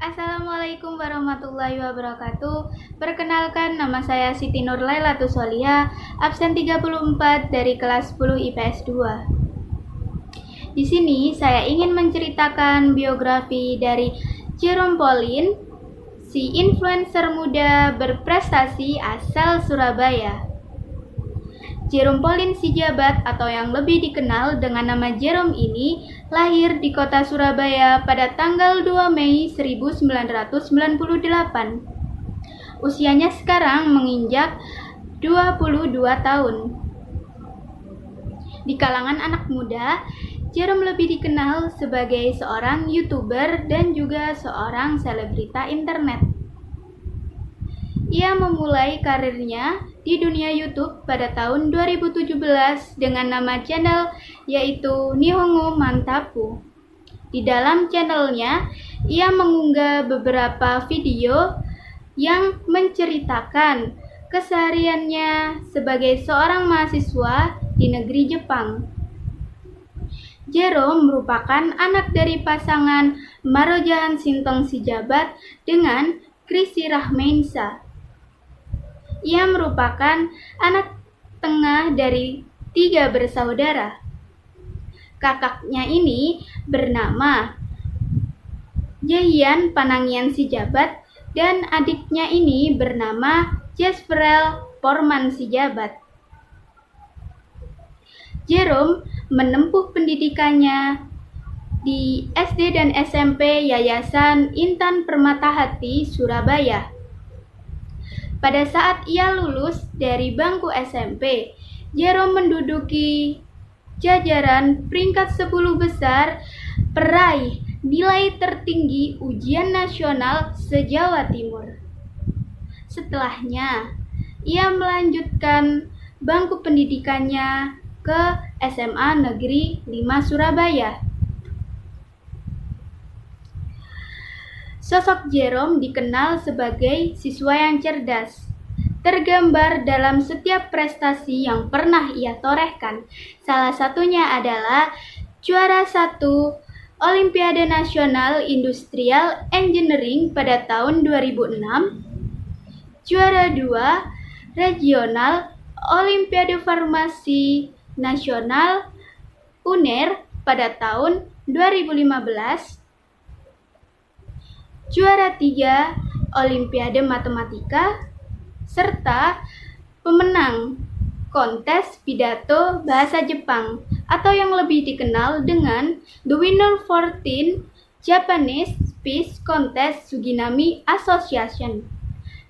Assalamualaikum warahmatullahi wabarakatuh. Perkenalkan, nama saya Siti Nurlailatus Soliha, absen 34 dari kelas 10 IPS 2. Di sini saya ingin menceritakan biografi dari Jerome Pauline, si influencer muda berprestasi asal Surabaya. Jerome Pauline Sijabat atau yang lebih dikenal dengan nama Jerome ini lahir di kota Surabaya pada tanggal 2 Mei 1998. Usianya sekarang menginjak 22 tahun. Di kalangan anak muda, Jerome lebih dikenal sebagai seorang YouTuber dan juga seorang selebrita internet. Ia memulai karirnya di dunia YouTube pada tahun 2017 dengan nama channel yaitu Nihongo Mantapu. Di dalam channelnya, ia mengunggah beberapa video yang menceritakan kesehariannya sebagai seorang mahasiswa di negeri Jepang. Jerome merupakan anak dari pasangan Marujan Sintong Sijabat dengan Chrisye Rahmainsa. Ia merupakan anak tengah dari 3 bersaudara. Kakaknya ini bernama Jaehyun Panangian Sijabat dan adiknya ini bernama Jesperel Porman Sijabat. Jerome menempuh pendidikannya di SD dan SMP Yayasan Intan Permatahati, Surabaya. Pada saat ia lulus dari bangku SMP, Jerome menduduki jajaran peringkat 10 besar peraih nilai tertinggi ujian nasional se-Jawa Timur. Setelahnya, ia melanjutkan bangku pendidikannya ke SMA Negeri 5 Surabaya. Sosok Jerome dikenal sebagai siswa yang cerdas, tergambar dalam setiap prestasi yang pernah ia torehkan. Salah satunya adalah juara 1 Olimpiade Nasional Industrial Engineering pada tahun 2006, juara 2 Regional Olimpiade Farmasi Nasional UNER pada tahun 2015, juara 3 Olimpiade Matematika, serta pemenang kontes pidato bahasa Jepang atau yang lebih dikenal dengan The Winner 14 Japanese Speech Contest Suginami Association.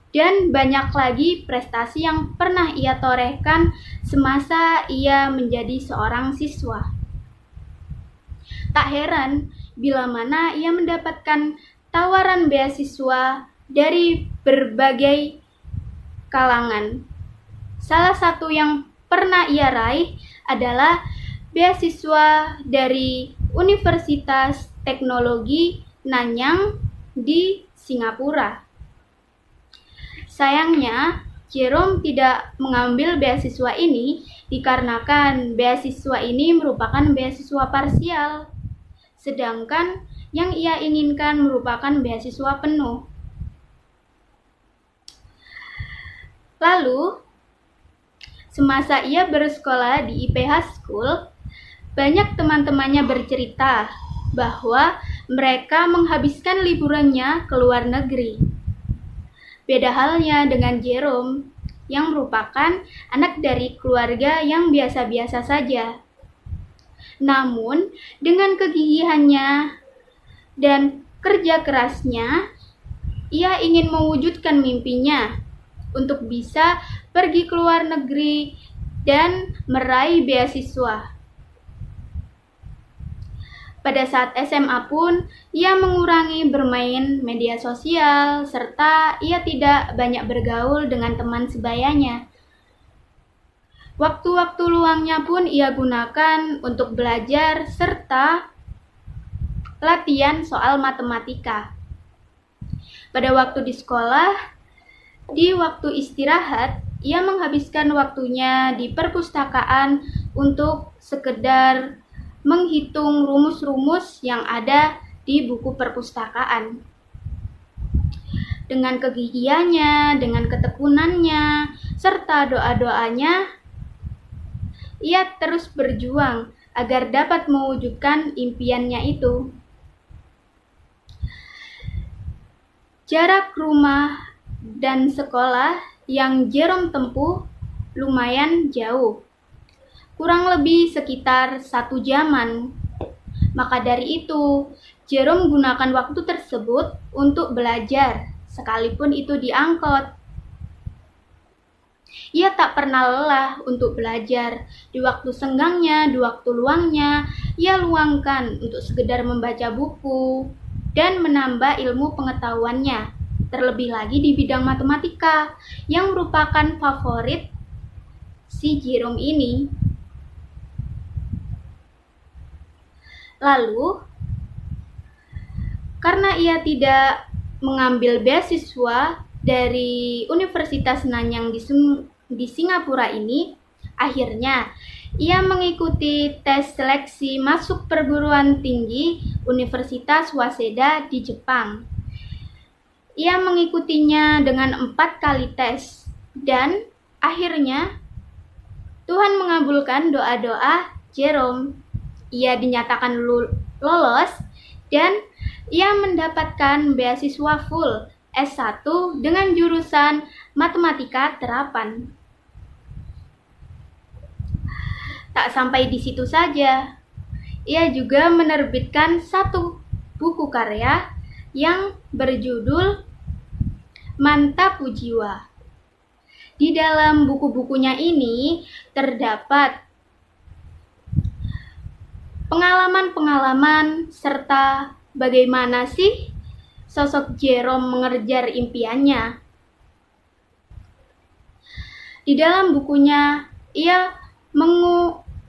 Dan banyak lagi prestasi yang pernah ia torehkan semasa ia menjadi seorang siswa. Tak heran bila mana ia mendapatkan tawaran beasiswa dari berbagai kalangan. Salah satu yang pernah ia raih adalah beasiswa dari Universitas Teknologi Nanyang di Singapura. Sayangnya, Jerome tidak mengambil beasiswa ini dikarenakan beasiswa ini merupakan beasiswa parsial, sedangkan yang ia inginkan merupakan beasiswa penuh. Lalu, semasa ia bersekolah di IPH School, banyak teman-temannya bercerita bahwa mereka menghabiskan liburannya ke luar negeri. Beda halnya dengan Jerome, yang merupakan anak dari keluarga yang biasa-biasa saja. Namun, dengan kegigihannya dan kerja kerasnya, ia ingin mewujudkan mimpinya untuk bisa pergi ke luar negeri dan meraih beasiswa. Pada saat SMA pun, ia mengurangi bermain media sosial, serta ia tidak banyak bergaul dengan teman sebayanya. Waktu-waktu luangnya pun ia gunakan untuk belajar serta latihan soal matematika. Pada waktu di sekolah, di waktu istirahat, ia menghabiskan waktunya di perpustakaan untuk sekedar menghitung rumus-rumus yang ada di buku perpustakaan. Dengan kegigihannya, dengan ketekunannya, serta doa-doanya, ia terus berjuang agar dapat mewujudkan impiannya itu. Jarak rumah dan sekolah yang Jerome tempuh lumayan jauh, kurang lebih sekitar 1 jaman. Maka dari itu, Jerome gunakan waktu tersebut untuk belajar, sekalipun itu di angkot. Ia tak pernah lelah untuk belajar. Di waktu senggangnya, di waktu luangnya, ia luangkan untuk sekedar membaca buku dan menambah ilmu pengetahuannya, terlebih lagi di bidang matematika, yang merupakan favorit si Jerome ini. Lalu, karena ia tidak mengambil beasiswa dari Universitas Nanyang di Singapura ini, akhirnya ia mengikuti tes seleksi masuk perguruan tinggi Universitas Waseda di Jepang. Ia mengikutinya dengan 4 kali tes, dan akhirnya Tuhan mengabulkan doa-doa Jerome. Ia dinyatakan lolos dan ia mendapatkan beasiswa full S1 dengan jurusan Matematika Terapan. Tak sampai di situ saja, ia juga menerbitkan 1 buku karya yang berjudul Mantapu Jiwa. Di dalam buku-bukunya ini terdapat pengalaman-pengalaman serta bagaimana sih sosok Jerome mengejar impiannya. Di dalam bukunya, ia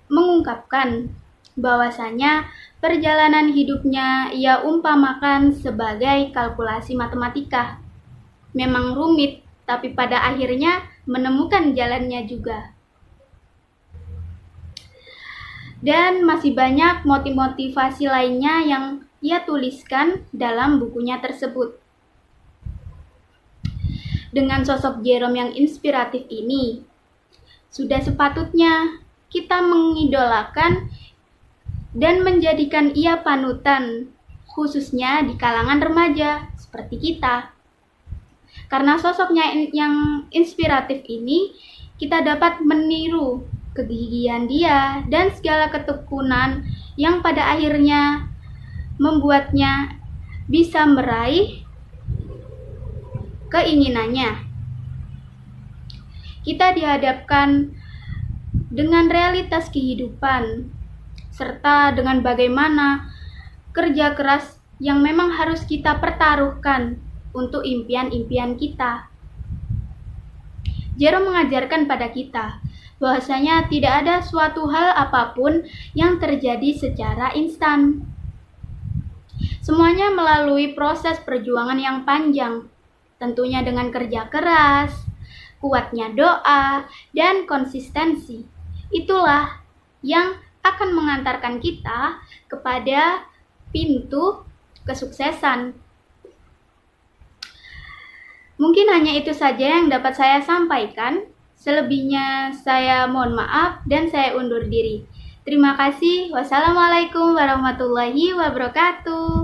mengungkapkan bahwasanya perjalanan hidupnya ia umpamakan sebagai kalkulasi matematika. Memang rumit, tapi pada akhirnya menemukan jalannya juga. Dan masih banyak motivasi lainnya yang ia tuliskan dalam bukunya tersebut. Dengan sosok Jerome yang inspiratif ini, sudah sepatutnya kita mengidolakan dan menjadikan ia panutan, khususnya di kalangan remaja seperti kita. Karena sosoknya yang inspiratif ini, kita dapat meniru kegigihan dia dan segala ketekunan yang pada akhirnya membuatnya bisa meraih keinginannya. Kita dihadapkan dengan realitas kehidupan serta dengan bagaimana kerja keras yang memang harus kita pertaruhkan untuk impian-impian kita. Jerome mengajarkan pada kita bahwasanya tidak ada suatu hal apapun yang terjadi secara instan. Semuanya melalui proses perjuangan yang panjang, tentunya dengan kerja keras, kuatnya doa, dan konsistensi. Itulah yang akan mengantarkan kita kepada pintu kesuksesan. Mungkin hanya itu saja yang dapat saya sampaikan. Selebihnya saya mohon maaf dan saya undur diri. Terima kasih. Wassalamualaikum warahmatullahi wabarakatuh.